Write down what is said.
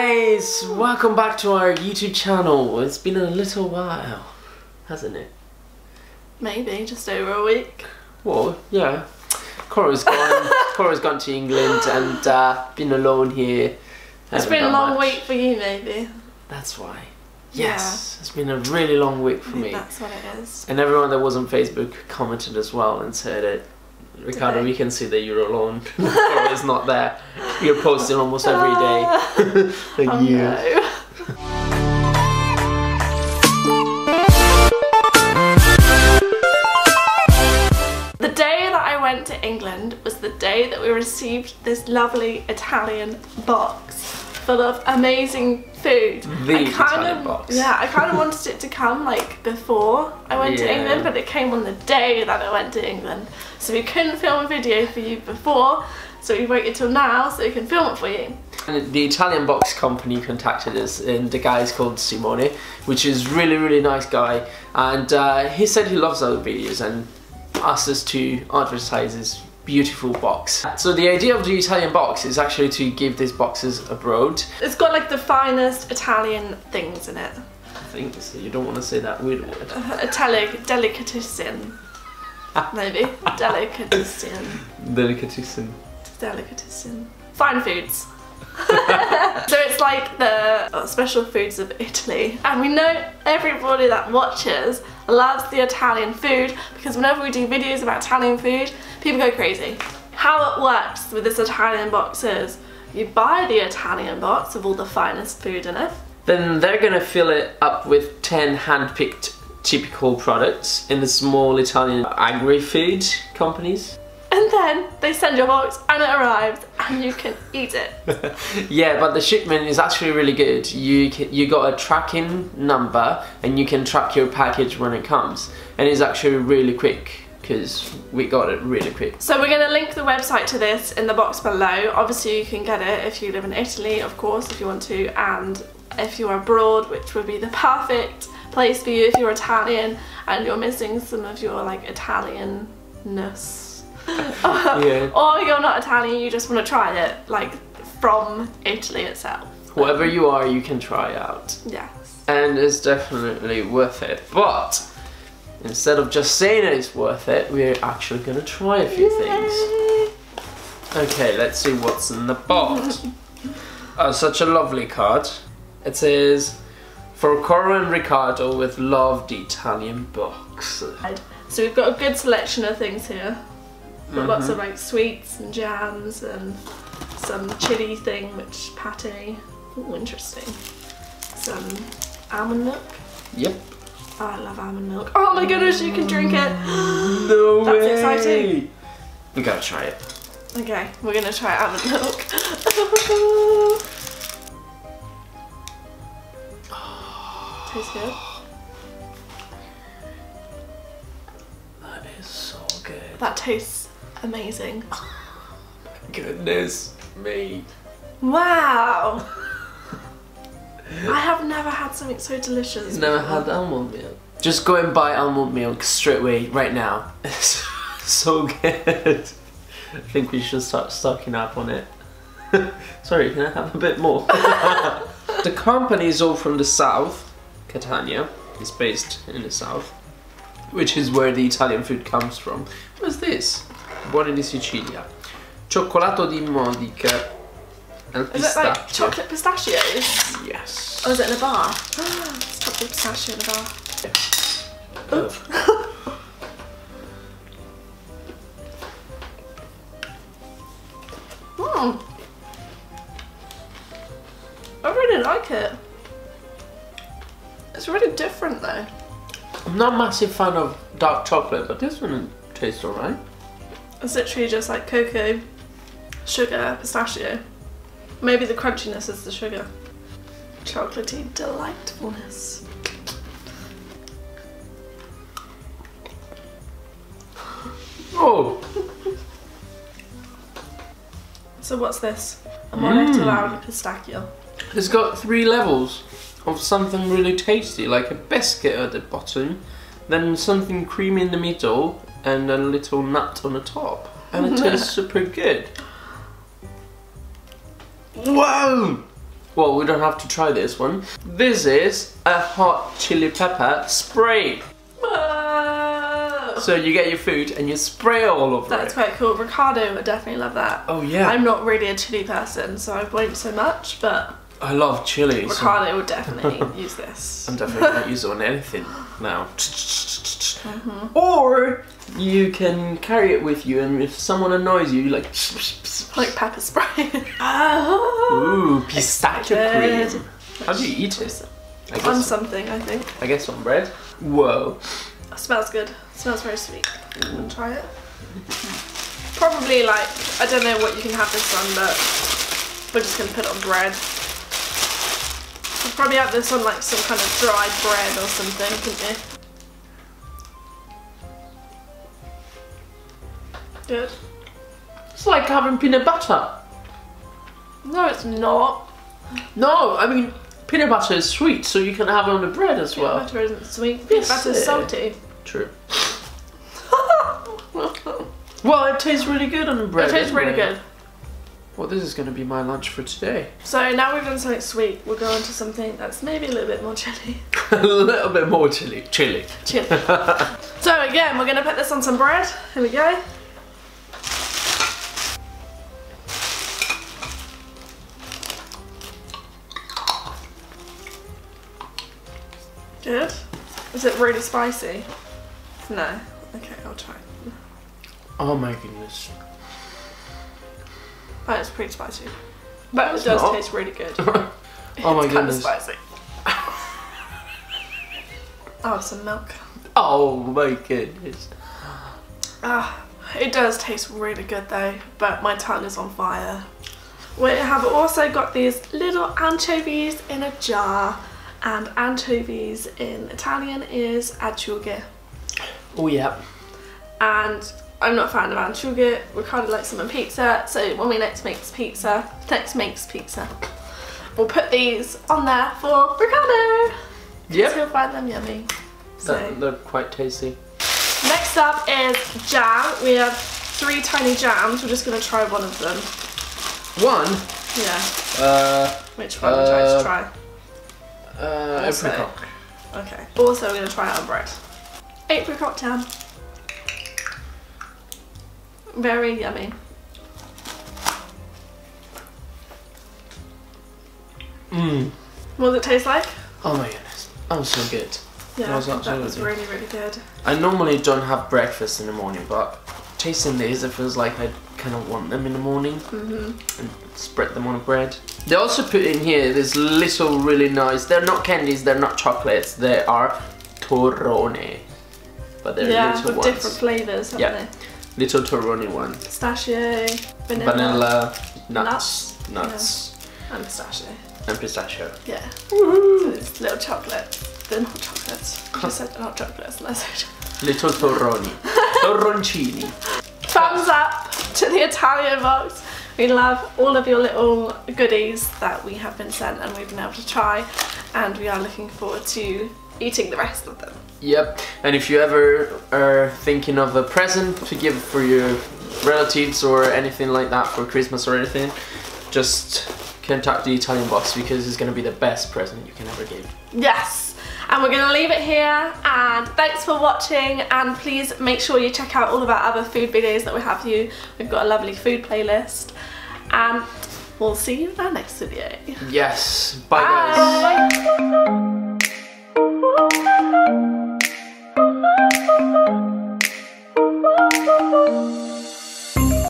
guys, welcome back to our YouTube channel. It's been a little while, hasn't it? Maybe, just over a week. Well, yeah. Cora's gone. Cora's gone to England and been alone here. It's been a long week for you, maybe. That's why. Yes, yeah. It's been a really long week for me. That's what it is. And everyone that was on Facebook commented as well and said it. Ricardo, we can see that you're alone. Cora's not there. You're posting almost every day. Oh no. The day that I went to England was the day that we received this lovely Italian box full of amazing food. The Italian box. Yeah, I kind of wanted it to come like before I went to England, but it came on the day that I went to England. So we couldn't film a video for you before, so we waited till now so we can film it for you. And the Italian box company contacted us, and the guy is called Simone, which is really nice guy, and he said he loves our videos and asked us to advertise his beautiful box. So the idea of the Italian box is actually to give these boxes abroad. It's got like the finest Italian things in it. I think so. You don't want to say that weird word. Delicatessen. Maybe. Delicatessen. Delicatessen. Delicatessen. Fine foods. So it's like the special foods of Italy, and we know everybody that watches loves the Italian food because whenever we do videos about Italian food, people go crazy. How it works with this Italian box is you buy the Italian box with all the finest food in it. Then they're gonna fill it up with 10 hand-picked typical products in the small Italian agri-food companies. And then they send your box and it arrives and you can eat it. Yeah, but the shipment is actually really good. You got a tracking number and you can track your package when it comes. And it's actually really quick because we got it really quick. So we're going to link the website to this in the box below. Obviously you can get it if you live in Italy, of course, if you want to, and if you're abroad, which would be the perfect place for you if you're Italian and you're missing some of your like Italianness. Yeah. Or you're not Italian, you just want to try it, like from Italy itself. Whoever you are, you can try out. Yes. And it's definitely worth it. But instead of just saying it's worth it, we're actually going to try a few things. Okay, let's see what's in the box. Oh, such a lovely card. It says, for Cora and Ricardo with love, the Italian box. So we've got a good selection of things here. Got lots of like sweets and jams and some chili thing, which pate. Oh, interesting. Some almond milk. Yep. Oh, I love almond milk. Oh my goodness, you can drink it. No way. That's exciting. We gotta try it. Okay, we're gonna try almond milk. Tastes good. That is so good. That tastes amazing. Goodness me. Wow. I have never had something so delicious. You've never had almond milk? Just go and buy almond milk straight away, right now. It's so good. I think we should start stocking up on it. Sorry, can I have a bit more? The company is all from the south. Catania is based in the south, which is where the Italian food comes from. What is this? Buoni di Sicilia. Cioccolato di Modica. Al pistachio. Is it like chocolate pistachios? Yes. Oh, is it in a bar? It's chocolate pistachio in a bar. I really like it. It's really different though. I'm not a massive fan of dark chocolate, but this one tastes alright. It's literally just like cocoa, sugar, pistachio. Maybe the crunchiness is the sugar. Chocolatey delightfulness. Oh! So what's this? Amorettolado pistachio. It's got 3 levels of something really tasty, like a biscuit at the bottom, then something creamy in the middle, and a little nut on the top. And it tastes super good. Whoa! Well, we don't have to try this one. This is a hot chili pepper spray. So you get your food and you spray all over That's it. quite cool. Ricardo would definitely love that. Oh yeah. I'm not really a chili person, so I won't so much, but I love chili. Ricardo would definitely use this. I'm definitely going to use it on anything now. Or you can carry it with you, and if someone annoys you, like... Like pepper spray. Ooh, pistachio Good. cream. How do you eat it? On something, I think. I guess on bread. Whoa. It smells good. It smells very sweet. Try it. Probably like, I don't know what you can have this on, but we're just going to put it on bread. You'd probably have this on like some kind of dried bread or something, couldn't you? Good. It's like having peanut butter. No, it's not. No, I mean, peanut butter is sweet, so you can have it on the bread as well. Peanut butter isn't sweet. Peanut butter is salty. True. Well, it tastes really good on the bread. It tastes really anyway. good. Well, this is going to be my lunch for today. So now we've done something sweet, we'll go on to something that's maybe a little bit more chilly. A little bit more chili. Chilly. So again, we're going to put this on some bread. Here we go. Good. Is it really spicy? No. Okay, I'll try. Oh my goodness. Oh, it's pretty spicy. But It's it does not. taste really good. Oh my It's kind of goodness. spicy. Oh, some milk. Oh my goodness. Ah, it does taste really good though, but my tongue is on fire. We have also got these little anchovies in a jar, and anchovies in Italian is acciughe. Oh yeah. And I'm not a fan of anchovy. Ricardo likes them on pizza, so when we next makes pizza, we'll put these on there for Ricardo. Yep. He'll find them yummy. So They're quite tasty. next up is jam. We have 3 tiny jams. We're just gonna try one of them. One. Yeah. Which one would you like to try? Also. Apricot. Okay. Also, we're gonna try it on bread. Apricot jam. Very yummy. Mmm. What does it taste like? Oh my goodness. That was so good. Yeah, That was that absolutely was good. really, really good. I normally don't have breakfast in the morning, but tasting these, it feels like I kind of want them in the morning and spread them on bread. They also put in here this little really nice, they're not candies, they're not chocolates, they are torrone. But they're little with ones. different flavours, haven't Yeah. Little torrone ones. they? Pistachio, vanilla, Vanilla, nuts, and pistachio. and pistachio. Yeah. So it's little chocolates. They're not chocolates. You just said they're not chocolates, and I said Little torroni. Torroncini. thumbs up to the Italian box. We love all of your little goodies that we have been sent and we've been able to try, and we are looking forward to eating the rest of them. Yep, and if you ever are thinking of a present to give for your relatives or anything like that for Christmas or anything, just contact the Italian box because it's going to be the best present you can ever give. Yes, and we're going to leave it here, and thanks for watching, and please make sure you check out all of our other food videos that we have for you. We've got a lovely food playlist, and we'll see you in our next video. Yes, bye guys. Bye.